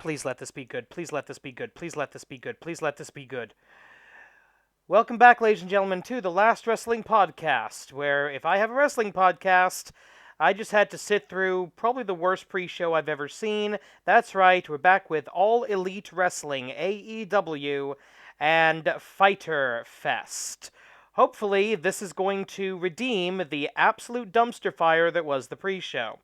Please let this be good. Please let this be good. Please let this be good. Please let this be good. Welcome back, ladies and gentlemen, to the Last Wrestling Podcast, where if I have a wrestling podcast, I just had to sit through probably the worst pre-show I've ever seen. That's right, we're back with All Elite Wrestling, AEW, and Fyter Fest. Hopefully, this is going to redeem the absolute dumpster fire that was the pre-show.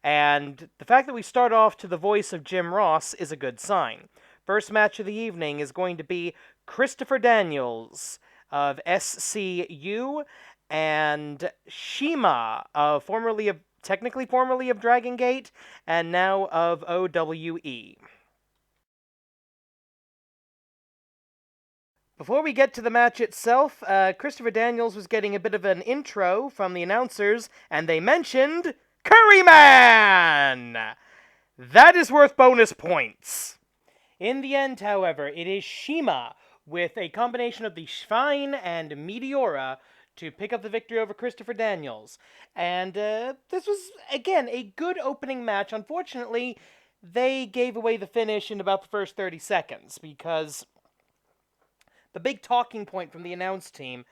And the fact that we start off to the voice of Jim Ross is a good sign. First match of the evening is going to be Christopher Daniels of SCU and Shema, technically formerly of Dragon Gate, and now of OWE. Before we get to the match itself, Christopher Daniels was getting a bit of an intro from the announcers, and they mentioned Curryman! That is worth bonus points. In the end, however, it is Shema with a combination of the Schwein and Meteora to pick up the victory over Christopher Daniels. And this was, again, a good opening match. Unfortunately, they gave away the finish in about the first 30 seconds because the big talking point from the announce team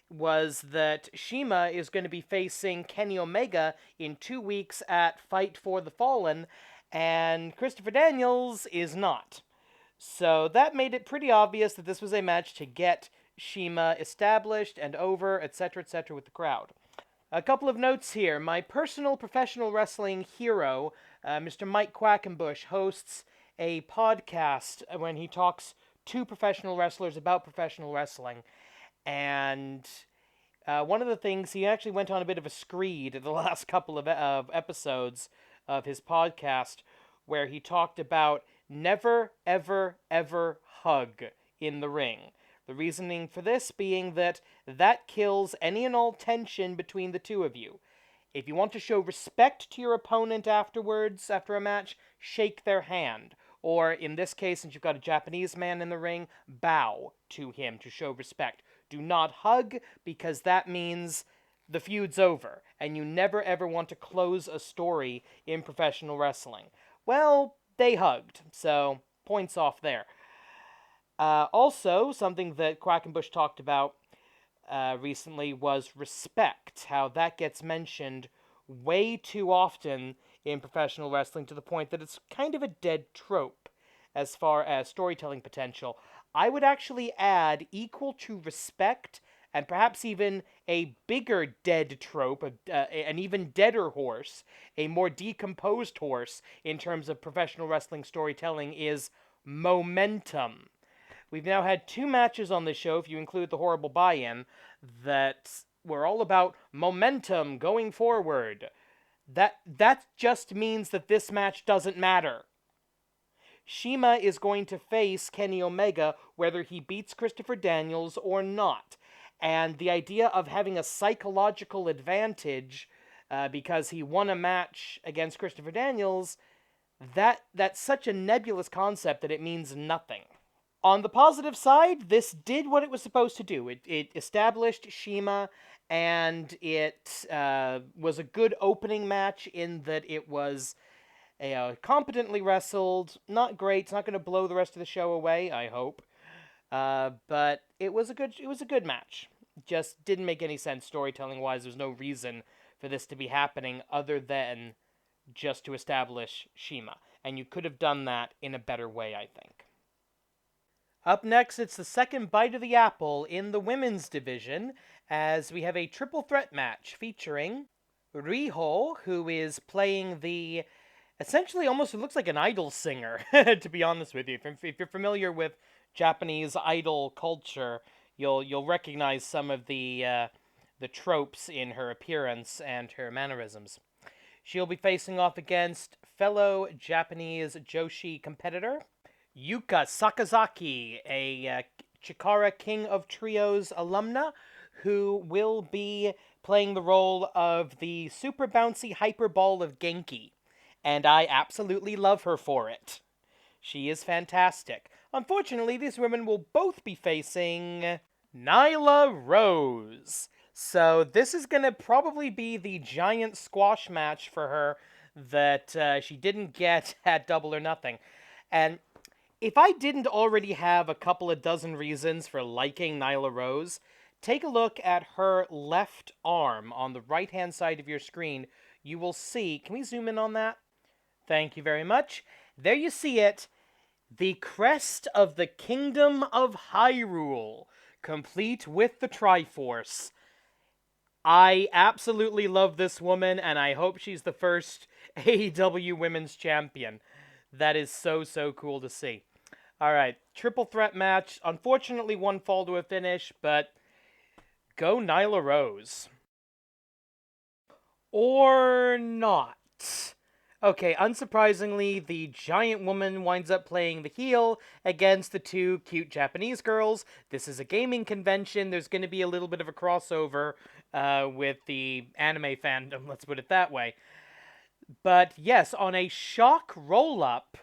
was that Shema is going to be facing Kenny Omega in 2 weeks at Fight for the Fallen, and Christopher Daniels is not. So that made it pretty obvious that this was a match to get Shema established and over, etc., with the crowd. A couple of notes here. My personal professional wrestling hero, Mr. Mike Quackenbush, hosts a podcast when he talks to professional wrestlers about professional wrestling. And one of the things, he actually went on a bit of a screed the last couple of episodes of his podcast where he talked about never, ever, ever hug in the ring. The reasoning for this being that kills any and all tension between the two of you. If you want to show respect to your opponent afterwards, after a match, shake their hand. Or, in this case, since you've got a Japanese man in the ring, bow to him to show respect. Do not hug, because that means the feud's over, and you never ever want to close a story in professional wrestling. Well, they hugged, so points off there. Also, something that Quackenbush talked about recently was respect, how that gets mentioned way too often in professional wrestling to the point that it's kind of a dead trope as far as storytelling potential. I would actually add equal to respect and perhaps even a bigger dead trope, an even deader horse, a more decomposed horse in terms of professional wrestling storytelling is momentum. We've now had 2 matches on this show, if you include the horrible buy-in, that were all about momentum going forward. That just means that this match doesn't matter. Shema is going to face Kenny Omega whether he beats Christopher Daniels or not. And the idea of having a psychological advantage because he won a match against Christopher Daniels, that's such a nebulous concept that it means nothing. On the positive side, this did what it was supposed to do. It established Shema, and it was a good opening match in that it was competently wrestled. Not great. It's not going to blow the rest of the show away, I hope. But it was a good match. Just didn't make any sense storytelling-wise. There's no reason for this to be happening other than just to establish Shema. And you could have done that in a better way, I think. Up next, it's the second bite of the apple in the women's division, as we have a triple threat match featuring Rijo, who is playing the, essentially almost, it looks like an idol singer, to be honest with you. If you're familiar with Japanese idol culture, you'll recognize some of the tropes in her appearance and her mannerisms. She'll be facing off against fellow Japanese Joshi competitor Yuka Sakazaki, a Chikara King of Trios alumna, who will be playing the role of the super bouncy hyperball of Genki, and I absolutely love her for it. She is fantastic. Unfortunately, these women will both be facing Nyla Rose. So this is going to probably be the giant squash match for her that she didn't get at Double or Nothing. And if I didn't already have a couple of dozen reasons for liking Nyla Rose, take a look at her left arm on the right-hand side of your screen. You will see, can we zoom in on that? Thank you very much. There you see it. The crest of the Kingdom of Hyrule, complete with the Triforce. I absolutely love this woman, and I hope she's the first AEW Women's Champion. That is so, so cool to see. Alright, triple threat match. Unfortunately, one fall to a finish, but go Nyla Rose. Or not. Okay, unsurprisingly, the giant woman winds up playing the heel against the two cute Japanese girls. This is a gaming convention. There's going to be a little bit of a crossover with the anime fandom, let's put it that way. But yes, on a shock roll-up,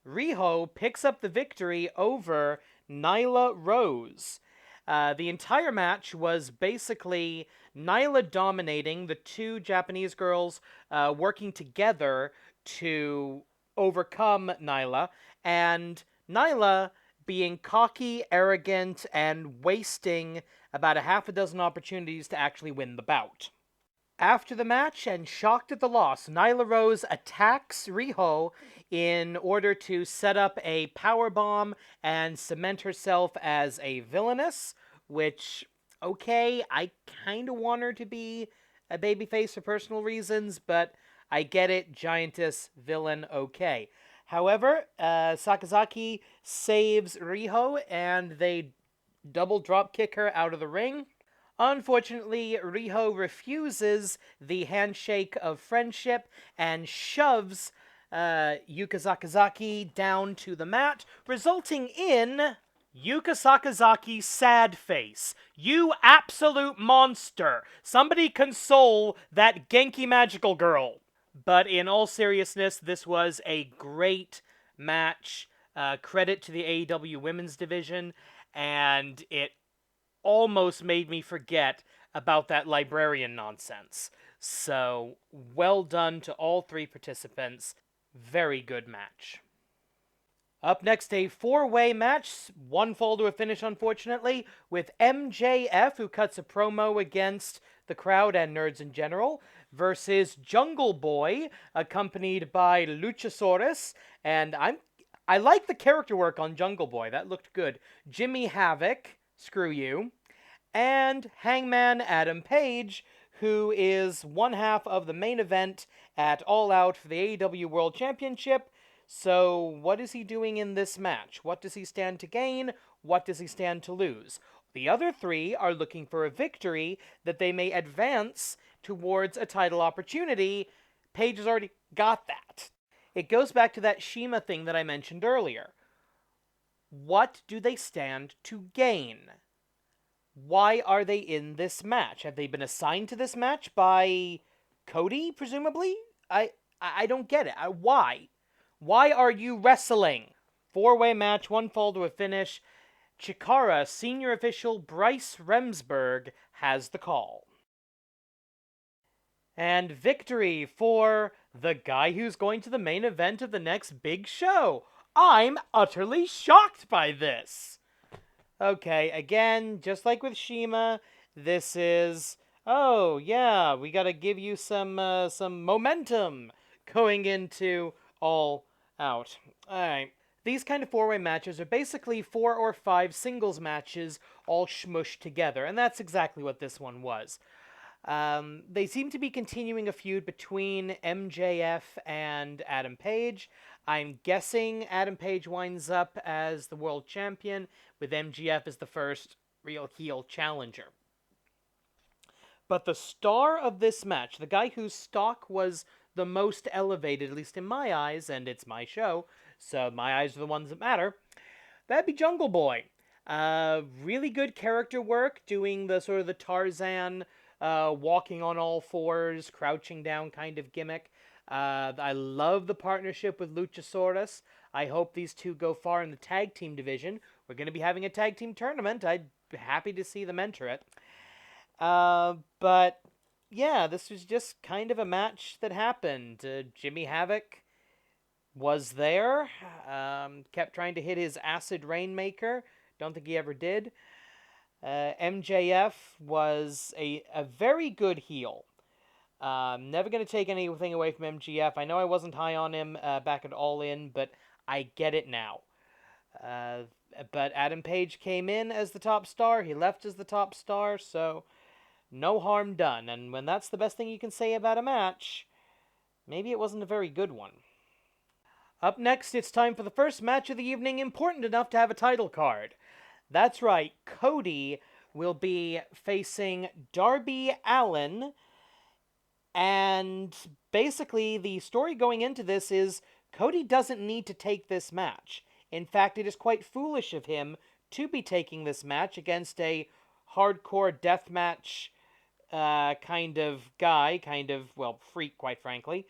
Rijo picks up the victory over Nyla Rose. The entire match was basically Nyla dominating, the two Japanese girls working together to overcome Nyla, and Nyla being cocky, arrogant, and wasting about a half a dozen opportunities to actually win the bout. After the match, and shocked at the loss, Nyla Rose attacks Rijo in order to set up a powerbomb and cement herself as a villainess, which, okay, I kind of want her to be a babyface for personal reasons, but I get it, giantess, villain, okay. However, Sakazaki saves Rijo, and they double drop kick her out of the ring. Unfortunately, Rijo refuses the handshake of friendship and shoves Yuka Sakazaki down to the mat, resulting in Yuka Sakazaki's sad face. You absolute monster! Somebody console that Genki magical girl! But in all seriousness, this was a great match. Credit to the AEW Women's Division, and it almost made me forget about that librarian nonsense. So, well done to all three participants. Very good match. Up next, a four-way match, one fall to a finish, unfortunately, with MJF, who cuts a promo against the crowd and nerds in general, versus Jungle Boy, accompanied by Luchasaurus, and I like the character work on Jungle Boy, that looked good. Jimmy Havoc, screw you, and Hangman Adam Page, who is one half of the main event at All Out for the AEW World Championship. So what is he doing in this match? What does he stand to gain? What does he stand to lose? The other three are looking for a victory that they may advance towards a title opportunity. Page has already got that. It goes back to that Shema thing that I mentioned earlier. What do they stand to gain? Why are they in this match? Have they been assigned to this match by Cody, presumably? I don't get it. Why? Why are you wrestling? Four-way match, one fall to a finish. Chikara senior official Bryce Remsburg has the call. And victory for the guy who's going to the main event of the next big show. I'm utterly shocked by this. Okay, again, just like with Shema, this is, oh yeah, we gotta give you some momentum going into All Out. Alright, these kind of four-way matches are basically 4 or 5 singles matches all smushed together, and that's exactly what this one was. They seem to be continuing a feud between MJF and Adam Page. I'm guessing Adam Page winds up as the world champion, with MJF as the first real heel challenger. But the star of this match, the guy whose stock was the most elevated, at least in my eyes, and it's my show, so my eyes are the ones that matter, that'd be Jungle Boy. Really good character work, doing the sort of the Tarzan, walking on all fours, crouching down kind of gimmick. I love the partnership with Luchasaurus. I hope these two go far in the tag team division. We're going to be having a tag team tournament. I'd be happy to see them enter it. But yeah, this was just kind of a match that happened. Jimmy Havoc was there. Kept trying to hit his acid rainmaker. Don't think he ever did. MJF was a very good heel. Never going to take anything away from MJF. I know I wasn't high on him back at All In, but I get it now. But Adam Page came in as the top star. He left as the top star, so no harm done. And when that's the best thing you can say about a match, maybe it wasn't a very good one. Up next, it's time for the first match of the evening, important enough to have a title card. That's right, Cody will be facing Darby Allin, and basically the story going into this is Cody doesn't need to take this match. In fact, it is quite foolish of him to be taking this match against a hardcore deathmatch kind of guy, freak, quite frankly.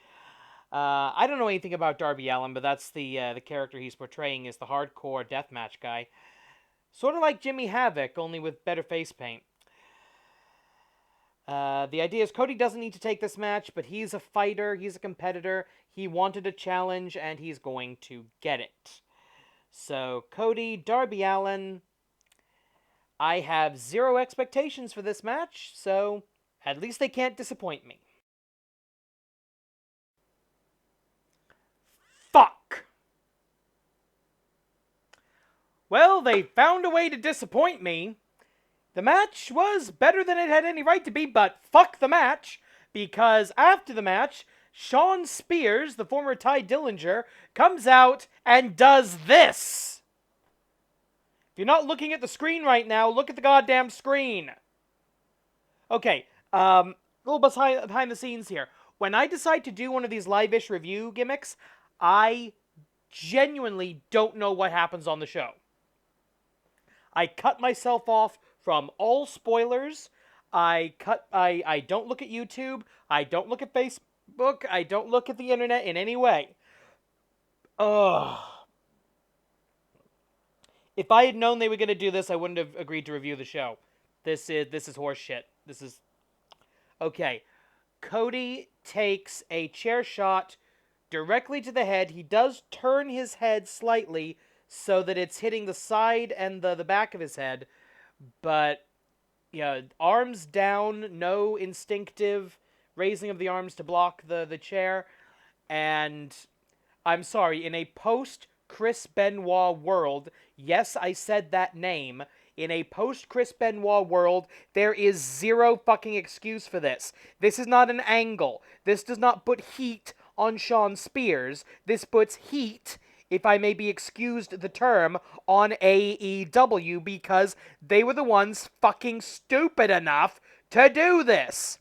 I don't know anything about Darby Allin, but that's the character he's portraying is the hardcore deathmatch guy. Sort of like Jimmy Havoc, only with better face paint. The idea is Cody doesn't need to take this match, but he's a fighter, he's a competitor, he wanted a challenge, and he's going to get it. So, Cody, Darby Allin, I have zero expectations for this match, so at least they can't disappoint me. Fuck! Well, they found a way to disappoint me. The match was better than it had any right to be, but fuck the match, because after the match, Shawn Spears, the former Ty Dillinger, comes out and does this. If you're not looking at the screen right now, look at the goddamn screen. Okay, a little behind the scenes here. When I decide to do one of these live-ish review gimmicks, I genuinely don't know what happens on the show. I cut myself off from all spoilers. I don't look at YouTube. I don't look at Facebook. I don't look at the internet in any way. Ugh. If I had known they were going to do this, I wouldn't have agreed to review the show. This is horse shit. This is... Okay. Cody takes a chair shot directly to the head. He does turn his head slightly so that it's hitting the side and the back of his head. But, yeah, arms down, no instinctive raising of the arms to block the chair. And, I'm sorry, in a post-Chris Benoit world, yes, I said that name, in a post-Chris Benoit world, there is zero fucking excuse for this. This is not an angle. This does not put heat on Shawn Spears. This puts heat, if I may be excused the term, on AEW because they were the ones fucking stupid enough to do this.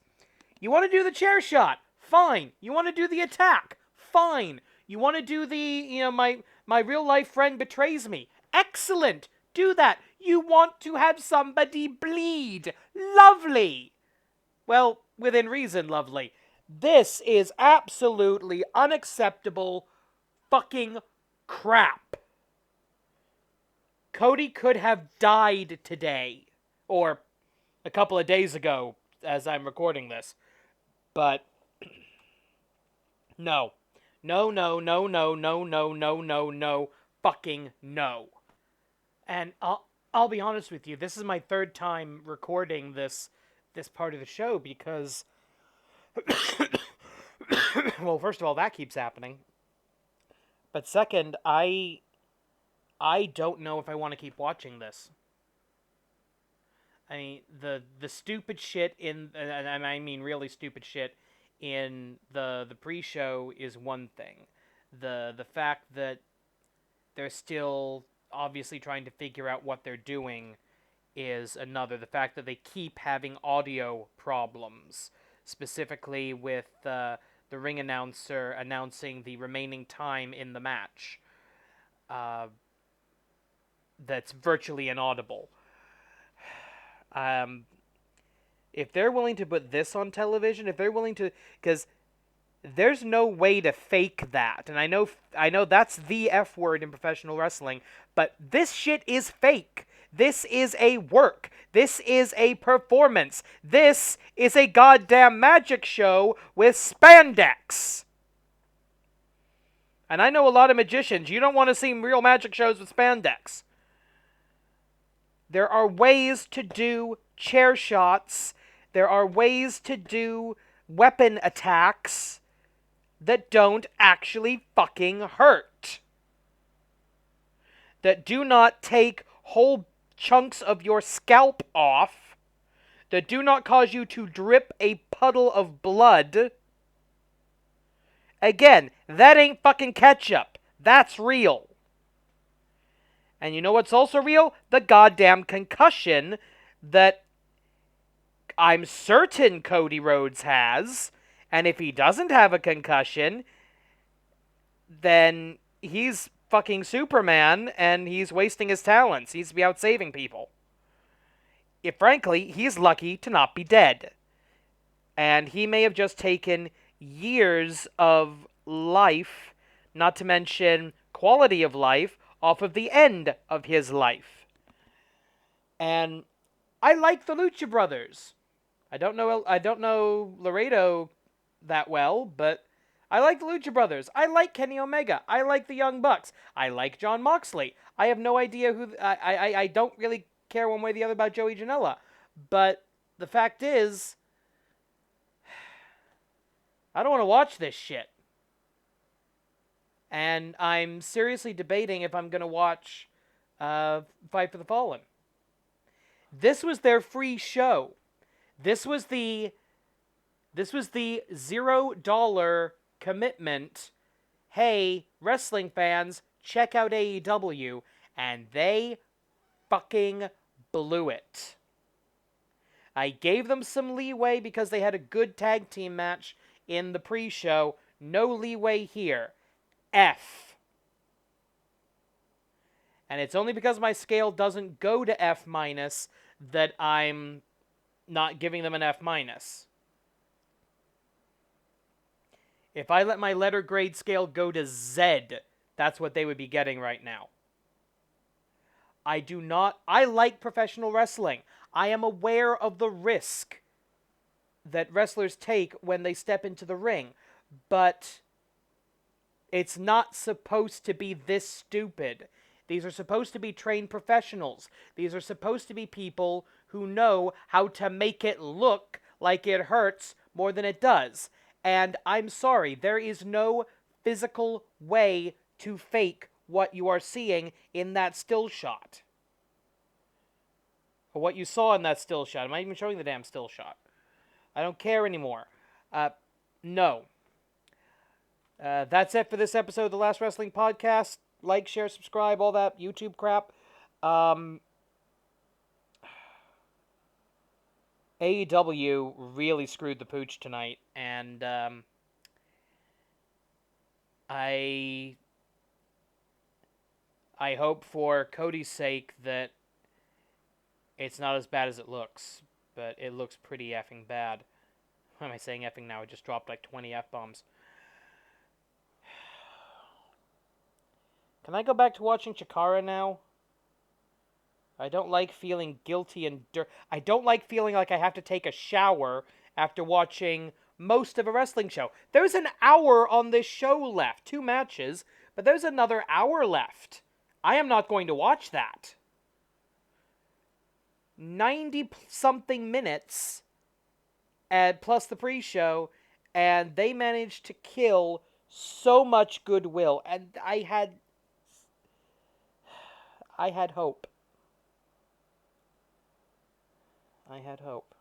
You want to do the chair shot? Fine. You want to do the attack? Fine. You want to do the, my real life friend betrays me? Excellent. Do that. You want to have somebody bleed. Lovely. Well, within reason, lovely. This is absolutely unacceptable fucking crap. Cody could have died today. Or a couple of days ago, as I'm recording this. But, no. No, no, no, no, no, no, no, no, no, fucking no. And I'll be honest with you, this is my third time recording this part of the show because, well, first of all, that keeps happening. But second, I don't know if I want to keep watching this. I mean, the stupid shit and I mean really stupid shit in the pre-show is one thing. The fact that they're still obviously trying to figure out what they're doing is another. The fact that they keep having audio problems, specifically with the ring announcer announcing the remaining time in the match. That's virtually inaudible. If they're willing to put this on television, if they're willing to... Because there's no way to fake that. And I know that's the F word in professional wrestling, but this shit is fake. This is a work. This is a performance. This is a goddamn magic show with spandex. And I know a lot of magicians. You don't want to see real magic shows with spandex. There are ways to do chair shots. There are ways to do weapon attacks that don't actually fucking hurt. That do not take whole chunks of your scalp off. That do not cause you to drip a puddle of blood. Again, that ain't fucking ketchup. That's real. And you know what's also real? The goddamn concussion that I'm certain Cody Rhodes has. And if he doesn't have a concussion, then he's fucking Superman and he's wasting his talents. He's to be out saving people. Frankly, he's lucky to not be dead. And he may have just taken years of life, not to mention quality of life, off of the end of his life. And I like the Lucha Brothers. I don't know Laredo that well, but I like the Lucha Brothers. I like Kenny Omega. I like the Young Bucks. I like Jon Moxley. I have no idea who... I don't really care one way or the other about Joey Janela. But the fact is, I don't want to watch this shit. And I'm seriously debating if I'm going to watch Fight for the Fallen. This was their free show. This was the $0 commitment. Hey, wrestling fans, check out AEW. And they fucking blew it. I gave them some leeway because they had a good tag team match in the pre-show. No leeway here. F. And it's only because my scale doesn't go to F- that I'm not giving them an F-. If I let my letter grade scale go to Z, that's what they would be getting right now. I like professional wrestling. I am aware of the risk that wrestlers take when they step into the ring, but it's not supposed to be this stupid. These are supposed to be trained professionals. These are supposed to be people who know how to make it look like it hurts more than it does. And I'm sorry, there is no physical way to fake what you are seeing in that still shot. Or what you saw in that still shot. Am I even showing the damn still shot? I don't care anymore. No. That's it for this episode of The Last Wrestling Podcast. Like, share, subscribe, all that YouTube crap. AEW really screwed the pooch tonight, and I hope for Cody's sake that it's not as bad as it looks, but it looks pretty effing bad. Why am I saying effing now? I just dropped like 20 F-bombs. Can I go back to watching Chikara now? I don't like feeling guilty and I don't like feeling like I have to take a shower after watching most of a wrestling show. There's an hour on this show left. 2 matches, but there's another hour left. I am not going to watch that. 90-something minutes plus the pre-show, and they managed to kill so much goodwill. And I had hope. I had hope.